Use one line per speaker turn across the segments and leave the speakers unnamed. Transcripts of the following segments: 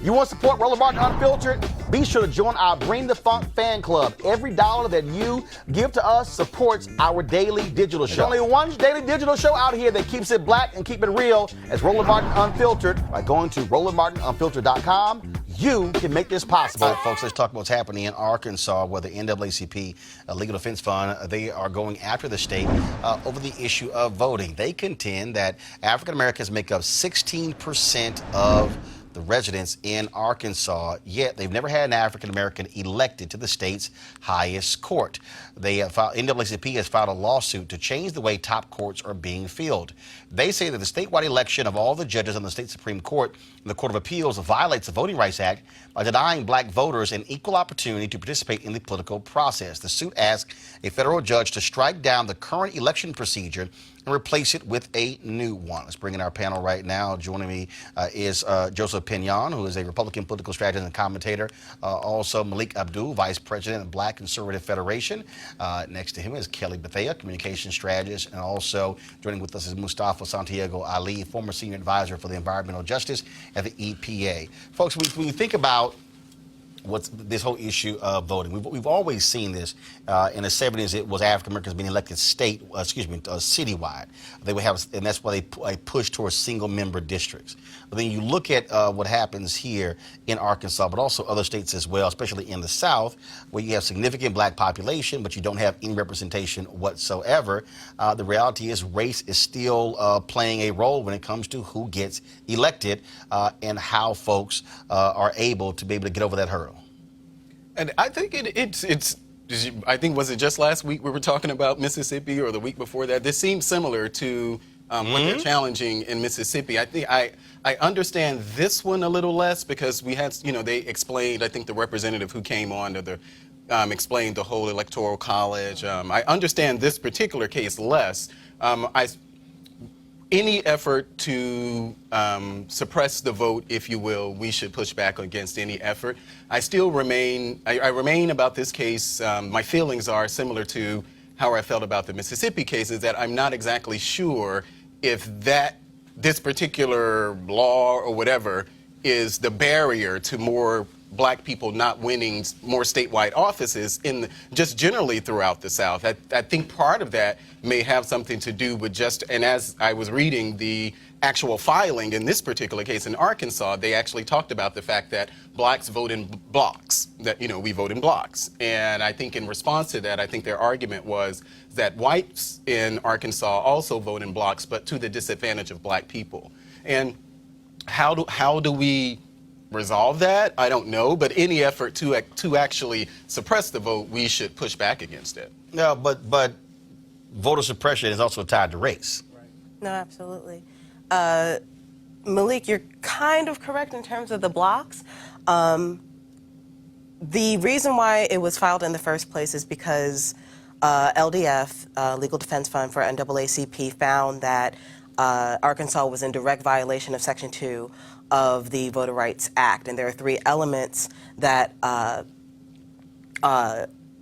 You want to support Roland Martin Unfiltered? Be sure to join our Bring the Funk fan club. Every dollar that you give to us supports our daily digital show. There's only one daily digital show out here that keeps it black and keep it real as Roland Martin Unfiltered. By going to RolandMartinUnfiltered.com, you can make this possible. All right, folks, let's talk about what's happening in Arkansas, where the NAACP Legal Defense Fund, they are going after the state over the issue of voting. They contend that African Americans make up 16% of the residents in Arkansas, yet they've never had an African American elected to the state's highest court. NAACP has filed a lawsuit to change the way top courts are being filled. They say that the statewide election of all the judges on the state Supreme Court and the Court of Appeals violates the Voting Rights Act by denying black voters an equal opportunity to participate in the political process. The suit asks a federal judge to strike down the current election procedure and replace it with a new one. Let's bring in our panel right now. Joining me is Joseph Pinion, who is a Republican political strategist and commentator. Also, Malik Abdul, Vice President of Black Conservative Federation. Next to him is Kelly Bethea, communication strategist. And also joining with us is Mustafa Santiago Ali, former senior advisor for the environmental justice at the EPA. Folks, when you think about what's this whole issue of voting, we've always seen this. In the 70s, it was African Americans being elected citywide. They would have, and that's why they pushed towards single-member districts. But then you look at what happens here in Arkansas, but also other states as well, especially in the South, where you have significant black population, but you don't have any representation whatsoever. The reality is race is still playing a role when it comes to who gets elected and how folks are able to be able to get over that hurdle.
And I think it's I think, was it just last week we were talking about Mississippi, or the week before that? This seems similar to what they're challenging in Mississippi. I think I understand this one a little less because we had, they explained, I think the representative who came on to the explained the whole electoral college. I understand this particular case less. Any effort to suppress the vote, if you will, we should push back against any effort. I still remain, I remain about this case, my feelings are similar to how I felt about the Mississippi case, is that I'm not exactly sure if this particular law or whatever is the barrier to more black people not winning more statewide offices just generally throughout the South. I think part of that may have something to do with and as I was reading the actual filing in this particular case in Arkansas, they actually talked about the fact that blacks vote in blocks, that, we vote in blocks. And I think in response to that, I think their argument was that whites in Arkansas also vote in blocks, but to the disadvantage of black people. And how do we resolve that? I don't know, but any effort to actually suppress the vote, we should push back against it.
No, but voter suppression is also tied to race.
Right. No, absolutely. Malik, you're kind of correct in terms of the blocks. The reason why it was filed in the first place is because LDF, Legal Defense Fund for NAACP, found that Arkansas was in direct violation of Section 2 of the Voter Rights Act. And there are 3 elements that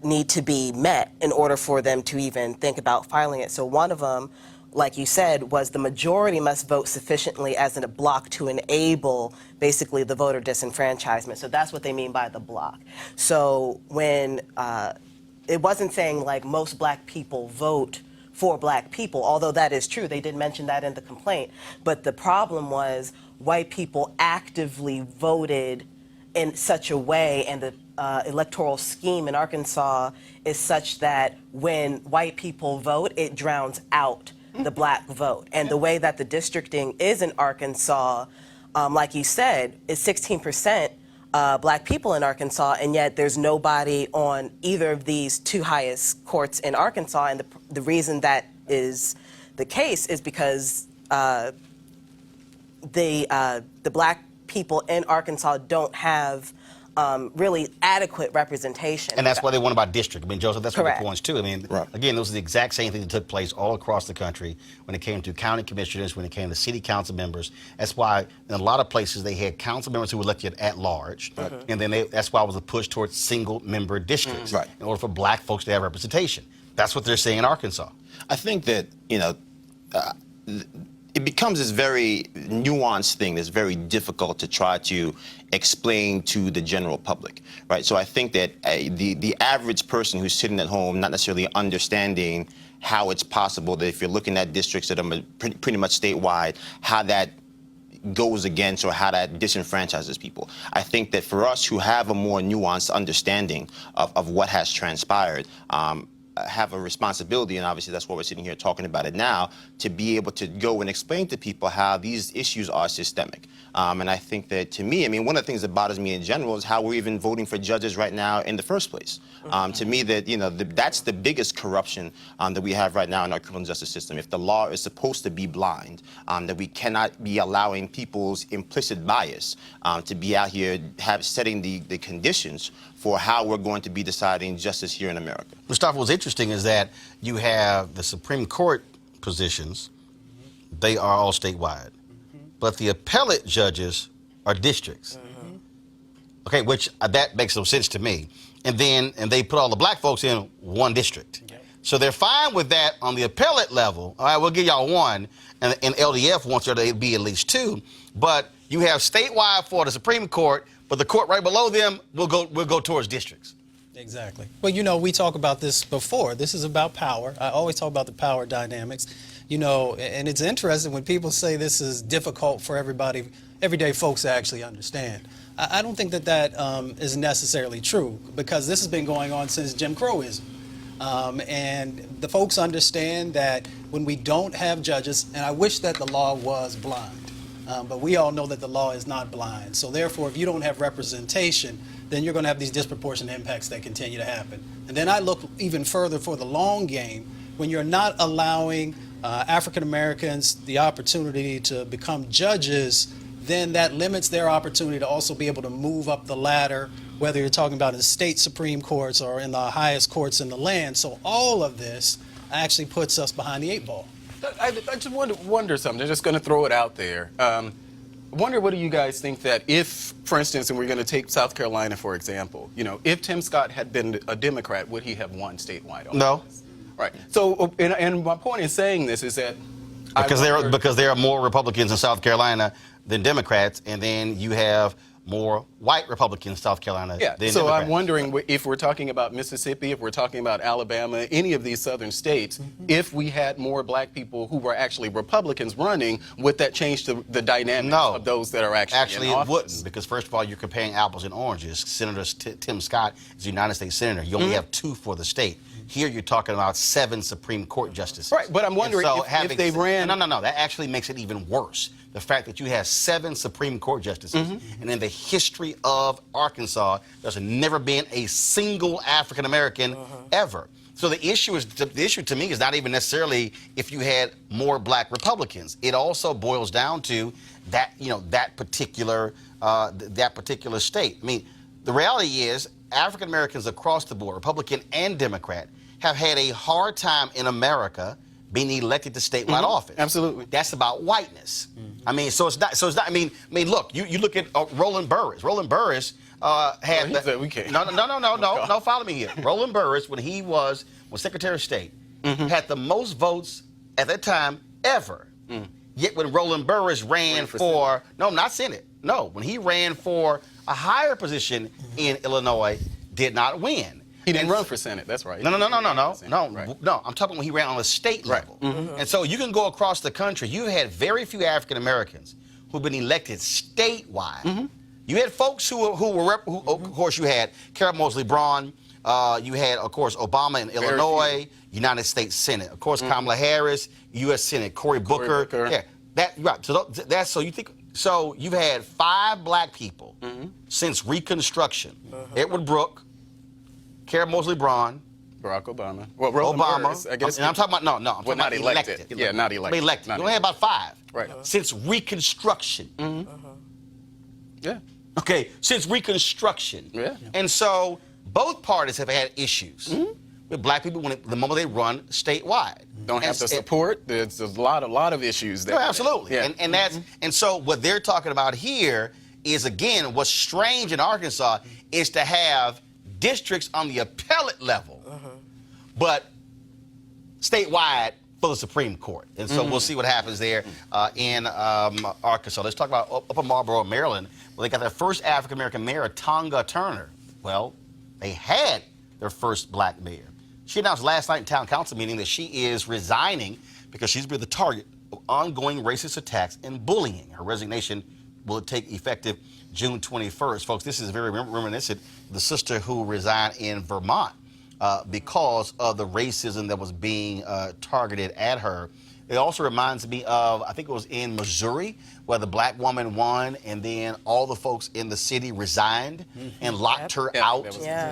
need to be met in order for them to even think about filing it. So one of them, like you said, was the majority must vote sufficiently as in a block to enable basically the voter disenfranchisement. So that's what they mean by the block. So when it wasn't saying like most black people vote for black people, although that is true, they did mention that in the complaint, but the problem was white people actively voted in such a way, and the electoral scheme in Arkansas is such that when white people vote, it drowns out the black vote. And the way that the districting is in Arkansas, like you said, is 16% black people in Arkansas, and yet there's nobody on either of these 2 highest courts in Arkansas. And the reason that is the case is because the black people in Arkansas don't have really adequate representation.
And that's why they want about district. I mean, Joseph, that's
Correct.
what the points too. I mean, again, those are the exact same things that took place all across the country when it came to county commissioners, when it came to city council members. That's why in a lot of places they had council members who were elected at large, and then that's why it was a push towards single-member districts in order for black folks to have representation. That's what they're saying in Arkansas.
I think that, it becomes this very nuanced thing that's very difficult to try to explain to the general public, right? So I think that the average person who's sitting at home, not necessarily understanding how it's possible that if you're looking at districts that are pretty much statewide, how that goes against or how that disenfranchises people. I think that for us who have a more nuanced understanding of what has transpired, have a responsibility, and obviously that's why we're sitting here talking about it now, to be able to go and explain to people how these issues are systemic. And I think that, to me, I mean, one of the things that bothers me in general is how we're even voting for judges right now in the first place. To me, that, you know, that's the biggest corruption that we have right now in our criminal justice system. If the law is supposed to be blind, that we cannot be allowing people's implicit bias to be out here setting the conditions for how we're going to be deciding justice here in America.
Mustafa, what's interesting is that you have the Supreme Court positions, they are all statewide. But the appellate judges are districts. Okay, which that makes no sense to me. And they put all the black folks in one district. So they're fine with that on the appellate level. All right, we'll give y'all one, and LDF wants there to be at least two. But you have statewide for the Supreme Court, but the court right below them will go towards districts.
Exactly. Well, you know, we talk about this before. This is about power. I always talk about the power dynamics. You know, and it's interesting when people say this is difficult for everyday folks to actually understand. I don't think that is necessarily true, because this has been going on since Jim Crowism. And the folks understand that when we don't have judges, and I wish that the law was blind, but we all know that the law is not blind. So therefore, if you don't have representation, then you're going to have these disproportionate impacts that continue to happen. And then I look even further for the long game. When you're not allowing African Americans the opportunity to become judges, then that limits their opportunity to also be able to move up the ladder, whether you're talking about in the state Supreme Courts or in the highest courts in the land. So all of this actually puts us behind the 8 ball.
I just wonder something. I'm just going to throw it out there. Wonder, what do you guys think that if, for instance, and we're going to take South Carolina, for example, you know, if Tim Scott had been a Democrat, would he have won statewide?
No.
Right. So, and my point in saying this is that
because there are more Republicans in South Carolina than Democrats, and then you have more white Republicans in South Carolina than Democrats.
So I'm wondering if we're talking about Mississippi, if we're talking about Alabama, any of these southern states, if we had more black people who were actually Republicans running, would that change the dynamics of those that are actually in office?
It wouldn't, because first of all, you're comparing apples and oranges. Senator Tim Scott is a United States Senator. You only have 2 for the state. Here you're talking about 7 Supreme Court justices.
Right, but I'm wondering if they ran...
No, that actually makes it even worse. The fact that you have 7 Supreme Court justices, and in the history of Arkansas, there's never been a single African American ever. So the issue to me is not even necessarily if you had more black Republicans. It also boils down to that, you know, that particular state. I mean, the reality is African Americans across the board, Republican and Democrat, have had a hard time in America being elected to statewide office.
Absolutely.
That's about whiteness. I mean, so it's not. I mean, look. You look at Roland Burris. Roland Burris had. No. Follow me here. Roland Burris, when he was Secretary of State, had the most votes at that time ever. Yet when Roland Burris ran for not Senate. No, when he ran for a higher position in Illinois, did not win.
He didn't run for Senate, that's right.
No. I'm talking when he ran on a state level. And so you can go across the country. You had very few African Americans who've been elected statewide. You had folks who of course, you had Carol Moseley Braun. You had, of course, Obama in Illinois, United States Senate. Of course, Kamala Harris, U.S. Senate. Cory Booker. Yeah, that right. So you think. So you've had 5 black people since Reconstruction. Edward Brooke, Carol Moseley Braun,
Barack Obama. Well, Obama. Burris, I guess.
And I'm talking about I'm talking about elected.
Yeah, not elected.
Elected. You only had about 5.
Right.
Since Reconstruction.
Yeah.
Okay, since Reconstruction.
Yeah.
And so both parties have had issues with black people the moment they run statewide.
Don't have the support. There's a lot of issues there.
No, absolutely.
Yeah.
And that's and so what they're talking about here is, again, what's strange in Arkansas is to have districts on the appellate level, but statewide for the Supreme Court. And so we'll see what happens there in Arkansas. Let's talk about Upper Marlboro, Maryland, where they got their first African-American mayor, Tonga Turner. Well, they had their first black mayor. She announced last night in town council meeting that she is resigning because she's been the target of ongoing racist attacks and bullying. Her resignation will take effective June 21st. Folks, this is very reminiscent of the sister who resigned in Vermont because of the racism that was being targeted at her. It also reminds me of, I think it was in Missouri, where the black woman won, and then all the folks in the city resigned and locked her out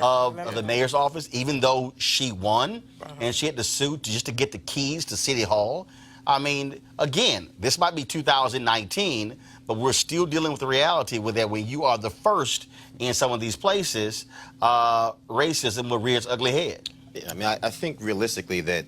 of the mayor's office, even though she won, and she had to sue just to get the keys to City Hall. I mean, again, this might be 2019, but we're still dealing with the reality with that when you are the first in some of these places, racism will rear its ugly head.
Yeah, I mean, I think realistically that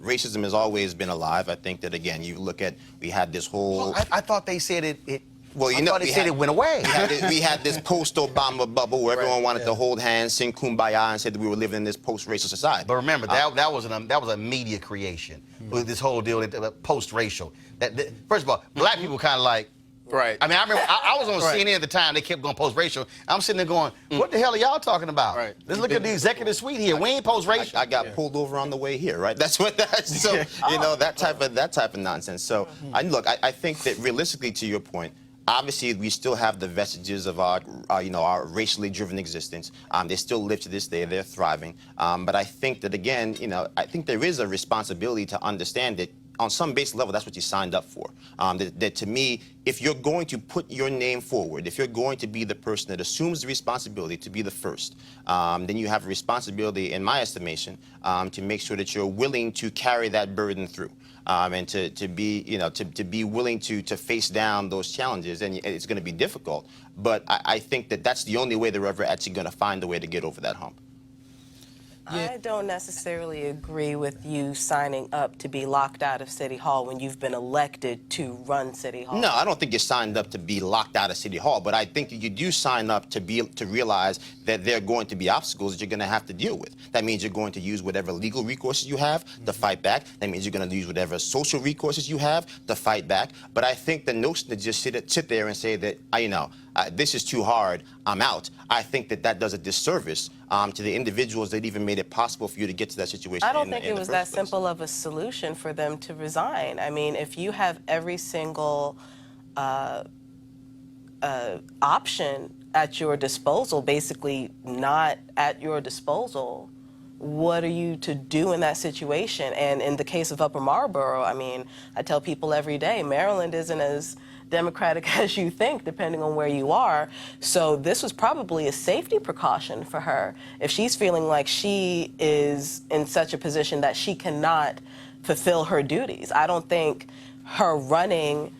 racism has always been alive. I think that, again, you look at, we had this whole...
Well, I thought they said it
well, you know,
they said it went away.
We had this post-Obama bubble where everyone wanted to hold hands, sing Kumbaya, and said that we were living in this post-racial society.
But remember, that was a media creation. With this whole deal, post-racial. First of all, black people kind of like...
Right.
I mean, I remember I was on CNN at the time. They kept going post-racial. I'm sitting there going, what the hell are y'all talking about?
Right.
Let's look at the executive suite here. We ain't post-racial.
I got pulled over on the way here, right? That's what that's. So you know, that type of nonsense. So I think that realistically, to your point, obviously we still have the vestiges of our racially driven existence. They still live to this day. They're thriving. But I think that, again, I think there is a responsibility to understand that on some basic level, that's what you signed up for. That to me, if you're going to put your name forward, if you're going to be the person that assumes the responsibility to be the first, then you have a responsibility, in my estimation, to make sure that you're willing to carry that burden through. And to be willing to face down those challenges. And it's going to be difficult, but I think that that's the only way they're ever actually going to find a way to get over that hump.
I don't necessarily agree with you signing up to be locked out of City Hall when you've been elected to run City Hall.
No, I don't think you signed up to be locked out of City Hall, but I think that you do sign up to realize that there are going to be obstacles that you're going to have to deal with. That means you're going to use whatever legal recourses you have to fight back. That means you're going to use whatever social recourses you have to fight back. But I think the notion to just sit there and say that, this is too hard, I'm out, I think that does a disservice to the individuals that even made it possible for you to get to that situation.
I don't think it was that simple of a solution for them to resign. I mean, if you have every single option at your disposal, basically not at your disposal, what are you to do in that situation? And in the case of Upper Marlboro, I mean, I tell people every day, Maryland isn't as democratic as you think, depending on where you are. So this was probably a safety precaution for her. If she's feeling like she is in such a position that she cannot fulfill her duties, I don't think her running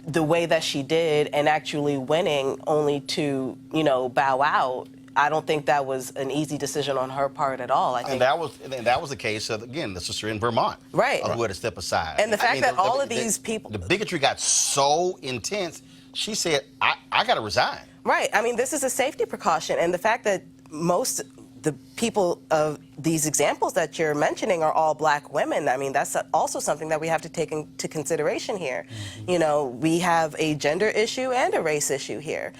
the way that she did and actually winning only to, bow out, I don't think that was an easy decision on her part at all. I think
that was the case of, again, the sister in Vermont,
right,
who had to step aside.
And the fact that all of these people,
the bigotry got so intense, she said, "I got to resign."
Right. I mean, this is a safety precaution, and the fact that the people of these examples that you're mentioning are all black women, I mean, that's also something that we have to take into consideration here. We have a gender issue and a race issue here.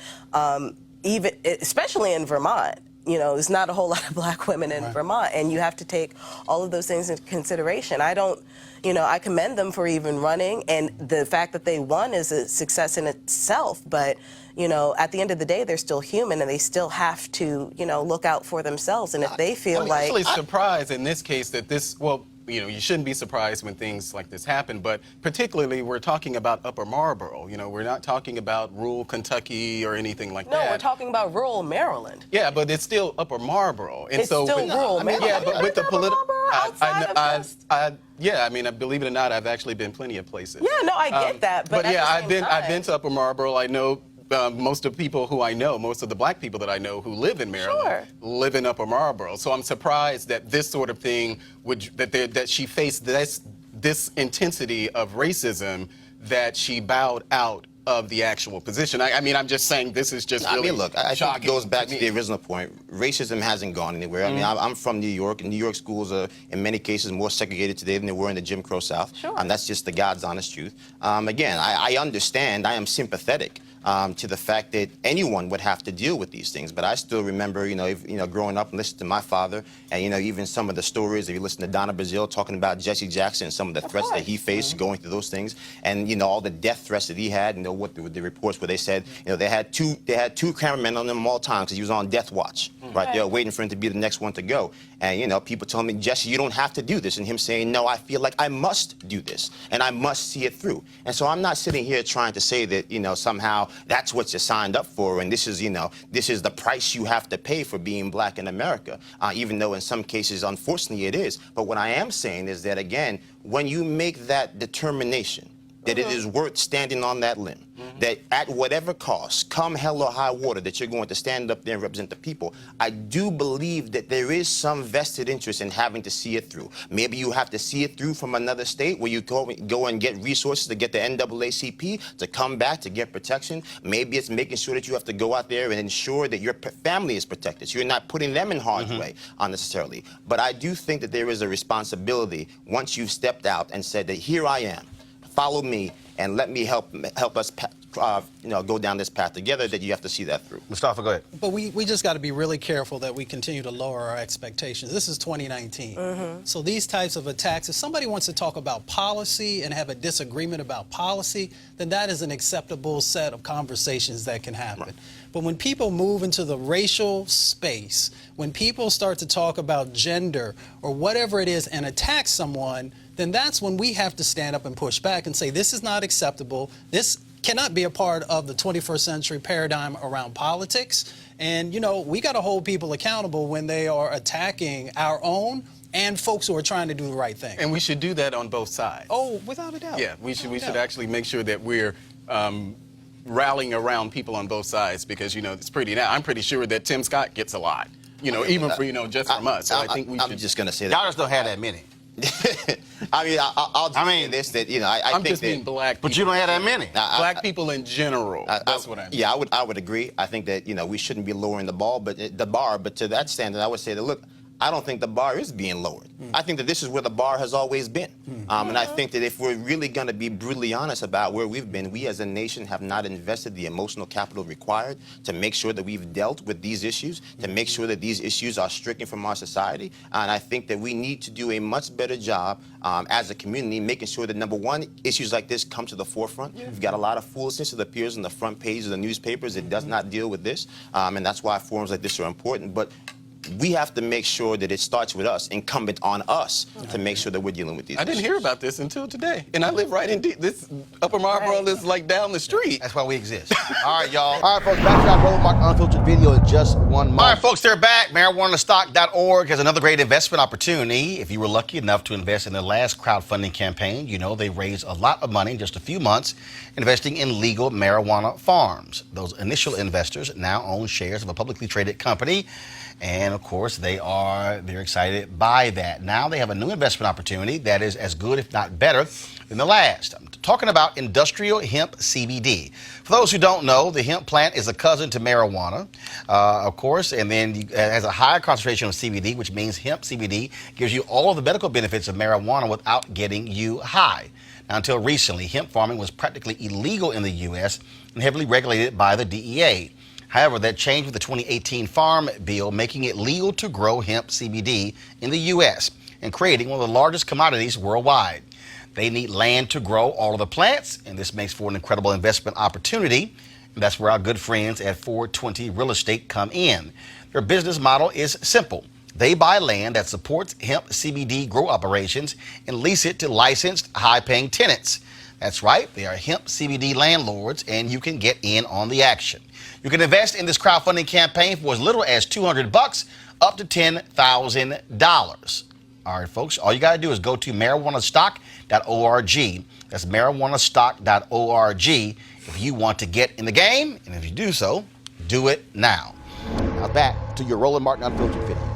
Even especially in Vermont, there's not a whole lot of black women in Vermont, and you have to take all of those things into consideration. I commend them for even running, and the fact that they won is a success in itself, but at the end of the day, they're still human, and they still have to, look out for themselves, and if they feel
I'm actually surprised in this case that you shouldn't be surprised when things like this happen, but particularly we're talking about Upper Marlboro. We're not talking about rural Kentucky or anything like that.
No, we're talking about rural Maryland.
Yeah, but it's still Upper Marlboro. And
it's still rural Maryland.
Yeah, but with the political...
Yeah,
I mean, believe it or not, I've actually been plenty of places.
Yeah, no, I get that, but
yeah, I've been to Upper Marlboro. I know most of the people who I know, most of the black people that I know who live in Maryland, live in Upper Marlboro. So I'm surprised that this sort of thing that she faced this intensity of racism, that she bowed out of the actual position. I mean, I'm just saying this is just really
I mean, look, I think
shocking
it goes back to
me.
the original point. Racism hasn't gone anywhere. I mean, I'm from New York, and New York schools are, in many cases, more segregated today than they were in the Jim Crow South.
Sure.
That's just the God's honest truth. Again, I understand, I am sympathetic to the fact that anyone would have to deal with these things. But I still remember, growing up and listening to my father, and even some of the stories. If you listen to Donna Brazile talking about Jesse Jackson and some of the threats that he faced going through those things, and all the death threats that he had, and what the reports where they said, they had two cameramen on him all the time because he was on death watch, right? They were waiting for him to be the next one to go. And people telling me, Jesse, you don't have to do this, and him saying, no, I feel like I must do this, and I must see it through. And so I'm not sitting here trying to say that somehow that's what you signed up for, and this is the price you have to pay for being black in America, even though in some cases, unfortunately, it is. But what I am saying is that, again, when you make that determination that it is worth standing on that limb, that at whatever cost, come hell or high water, that you're going to stand up there and represent the people, I do believe that there is some vested interest in having to see it through. Maybe you have to see it through from another state where you go and get resources to get the NAACP to come back to get protection. Maybe it's making sure that you have to go out there and ensure that your family is protected, so you're not putting them in harm's way unnecessarily. But I do think that there is a responsibility once you've stepped out and said that here I am, follow me, and let me help us go down this path together, that you have to see that through.
Mustafa, go ahead.
But we just got to be really careful that we continue to lower our expectations. This is 2019. So these types of attacks, if somebody wants to talk about policy and have a disagreement about policy, then that is an acceptable set of conversations that can happen. Right. But when people move into the racial space, when people start to talk about gender or whatever it is and attack someone, then that's when we have to stand up and push back and say, this is not acceptable. This cannot be a part of the 21st century paradigm around politics. And, we got to hold people accountable when they are attacking our own and folks who are trying to do the right thing.
And we should do that on both sides.
Oh, without a doubt.
Yeah, we should actually make sure that we're rallying around people on both sides, because, it's I'm pretty sure that Tim Scott gets a lot, even for, just from us. So I think we should.
I'm just going to say that.
Y'all just don't have that many.
I mean, I'll just say this, that, I
I'm
think
just
that,
being black people.
But you don't have that many.
Black people in general. That's what I mean.
Yeah, I would agree. I think that, we shouldn't be lowering the bar, but to that standard, I would say that, look, I don't think the bar is being lowered. I think that this is where the bar has always been. And I think that if we're really going to be brutally honest about where we've been, we as a nation have not invested the emotional capital required to make sure that we've dealt with these issues, to make sure that these issues are stricken from our society. And I think that we need to do a much better job as a community, making sure that, number one, issues like this come to the forefront. We've got a lot of foolishness that appears on the front page of the newspapers. It does not deal with this. And that's why forums like this are important. But we have to make sure that it starts with us, incumbent on us, to make sure that we're dealing with these issues.
I didn't hear about this until today, and I live right in this Upper Marlboro is like down the street.
That's why we exist. All right, y'all. All right, folks, back to our Roland Martin Unfiltered video in just 1 month. All right, folks, they're back. MarijuanaStock.org has another great investment opportunity. If you were lucky enough to invest in their last crowdfunding campaign, they raised a lot of money in just a few months investing in legal marijuana farms. Those initial investors now own shares of a publicly traded company. And of course, they're excited by that. Now they have a new investment opportunity that is as good, if not better, than the last. I'm talking about industrial hemp CBD. For those who don't know, the hemp plant is a cousin to marijuana, of course, and then it has a higher concentration of CBD, which means hemp CBD gives you all of the medical benefits of marijuana without getting you high. Now, until recently, hemp farming was practically illegal in the U.S. and heavily regulated by the DEA. However, that changed with the 2018 Farm Bill, making it legal to grow hemp CBD in the U.S. and creating one of the largest commodities worldwide. They need land to grow all of the plants, and this makes for an incredible investment opportunity. And that's where our good friends at 420 Real Estate come in. Their business model is simple. They buy land that supports hemp CBD grow operations and lease it to licensed, high-paying tenants. That's right, they are hemp CBD landlords, and you can get in on the action. You can invest in this crowdfunding campaign for as little as $200 up to $10,000. All right, folks, all you got to do is go to marijuanastock.org. That's marijuanastock.org if you want to get in the game. And if you do so, do it now. Now back to your Roland Martin Unfiltered video.